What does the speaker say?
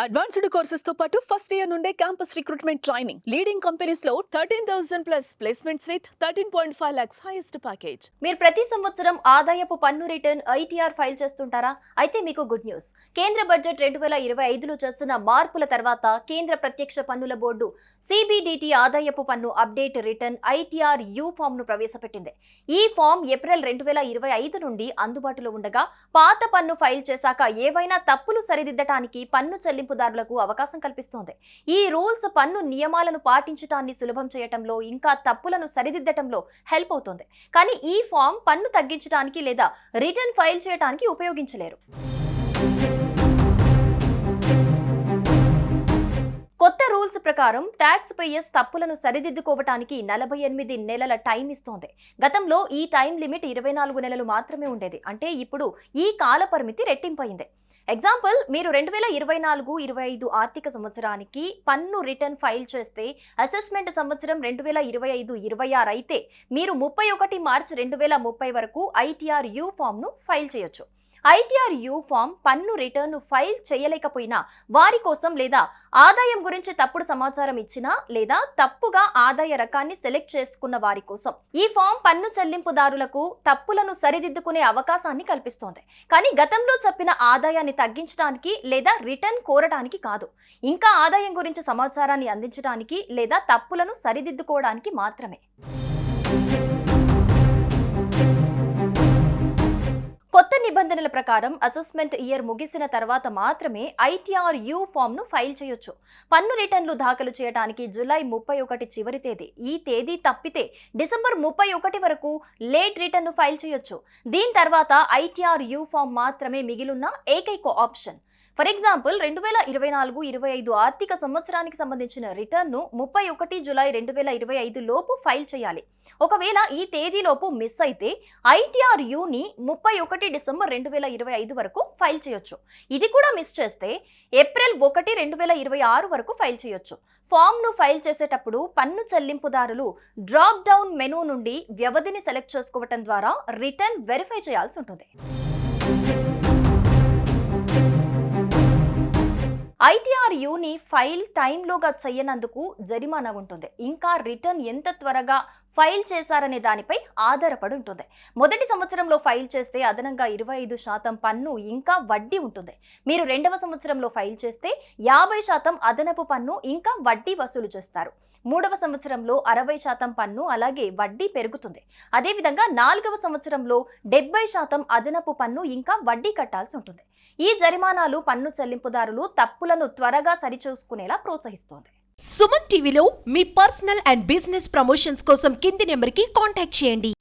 Advanced courses తో పాటు first year నుండే campus recruitment training leading companies లో 13,000+ placements with 13.5 lakhs highest package. మీరు ప్రతి సంవత్సరం ఆదాయపు పన్ను రిటర్న్ ఐటీఆర్ ఫైల్ చేస్తుంటారా? అయితే మీకు గుడ్ న్యూస్. కేంద్ర బడ్జెట్ 2025లో చేస్తున్న మార్పుల తర్వాత కేంద్ర ప్రత్యక్ష పన్నుల బోర్డు సిబిడిటి ఆదాయపు పన్ను update return ITR U form ను ప్రవేశపెట్టింది. ఈ ఫామ్ ఏప్రిల్ 2025 నుండి అందుబాటులో ఉండగా పాత పన్ను ఫైల్ చేశాక ఏవైనా తప్పులు సరిదిద్దటానికి పన్ను చెల్లింపుదారులకు అవకాశం కల్పిస్తోంది. ఈ రూల్స్ పన్ను నియమాలను పాటించడాన్ని సులభం చేయటంలో ఇంకా తప్పులను సరిదిద్దటంలో హెల్ప్ అవుతుంది. కానీ ఈ ఫామ్ పన్ను తగ్గించడానికి లేదా రిటర్న్ ఫైల్ చేయడానికి ఉపయోగించలేరు. కొత్త రూల్స్ ప్రకారం ట్యాక్స్ పేయర్స్ తప్పులను సరిదిద్దుకోవటానికి 48 నెలల టైం ఇస్తోంది. గతంలో ఈ టైం లిమిట్ 24 నెలలు మాత్రమే ఉండేది. అంటే ఇప్పుడు ఈ కాల పరిమితి రెట్టింపైంది. ఎగ్జాంపుల్, మీరు 2024-25 ఆర్థిక సంవత్సరానికి పన్ను రిటర్న్ ఫైల్ చేస్తే అసెస్మెంట్ సంవత్సరం 2025-26 అయితే మీరు 31 మార్చి 2030 వరకు ఐటీఆర్ యూ ఫామ్ ను ఫైల్ చేయొచ్చు. ఐటీఆర్ యూ ఫామ్ పన్ను రిటర్న్ ఫైల్ చేయలేకపోయినా వారి కోసం లేదా ఆదాయం గురించి తప్పుడు సమాచారం ఇచ్చినా లేదా తప్పుగా ఆదాయ రకాన్ని సెలెక్ట్ చేసుకున్న వారి కోసం ఈ ఫామ్ పన్ను చెల్లింపుదారులకు తప్పులను సరిదిద్దుకునే అవకాశాన్ని కల్పిస్తోంది. కానీ గతంలో చెప్పిన ఆదాయాన్ని తగ్గించడానికి లేదా రిటర్న్ కోరడానికి కాదు, ఇంకా ఆదాయం గురించి సమాచారాన్ని అందించడానికి లేదా తప్పులను సరిదిద్దుకోవడానికి మాత్రమే. కొత్త నిబంధనల ప్రకారం అసెస్మెంట్ ఇయర్ ముగిసిన తర్వాత మాత్రమే ఐటీఆర్ యూ ఫామ్ ను ఫైల్ చేయొచ్చు. పన్ను రిటర్న్లు దాఖలు చేయడానికి జూలై 31 చివరి తేదీ. ఈ తేదీ తప్పితే డిసెంబర్ 31 వరకు లేట్ రిటర్న్ ను ఫైల్ చేయొచ్చు. దీని తర్వాత ఐటీఆర్ యూ ఫామ్ మాత్రమే మిగిలిన ఏకైక ఆప్షన్. ఫర్ ఎగ్జాంపుల్, 2024-25 ఆర్థిక సంవత్సరానికి సంబంధించిన రిటర్న్ ను 31 జూలై 2025 లోపు ఫైల్ చేయాలి. ఒకవేళ ఈ తేదీలోపు మిస్ అయితే ఐటీఆర్ యూని 31 డిసెంబర్ 2025 వరకు ఫైల్ చేయొచ్చు. ఇది కూడా మిస్ చేస్తే ఏప్రిల్ 1, 2026 వరకు ఫైల్ చేయొచ్చు. ఫామ్ ను ఫైల్ చేసేటప్పుడు పన్ను చెల్లింపుదారులు డ్రాప్ డౌన్ మెనూ నుండి వ్యవధిని సెలెక్ట్ చేసుకోవటం ద్వారా రిటర్న్ వెరిఫై చేయాల్సి ఉంటుంది. ఐటీఆర్ యూని ఫైల్ టైంలోగా చేయనందుకు జరిమానా ఉంటుంది. ఇంకా రిటర్న్ ఎంత త్వరగా ఫైల్ చేశారనే దానిపై ఆధారపడి ఉంటుంది. మొదటి సంవత్సరంలో ఫైల్ చేస్తే అదనంగా 25% పన్ను ఇంకా వడ్డీ ఉంటుంది. మీరు 2వ సంవత్సరంలో ఫైల్ చేస్తే 50% అదనపు పన్ను ఇంకా వడ్డీ వసూలు చేస్తారు. 3వ సంవత్సరంలో 60% పన్ను అలాగే వడ్డీ పెరుగుతుంది. అదేవిధంగా 4వ సంవత్సరంలో 70% అదనపు పన్ను ఇంకా వడ్డీ కట్టాల్సి ఉంటుంది. ఈ జరిమానాలు పన్ను చెల్లింపుదారులు తప్పులను త్వరగా సరిచూసుకునేలా ప్రోత్సహిస్తోంది. సుమన్ టీవీలో మీ పర్సనల్ అండ్ బిజినెస్ ప్రమోషన్స్ కోసం కింది నెంబర్కి కాంటాక్ట్ చేయండి.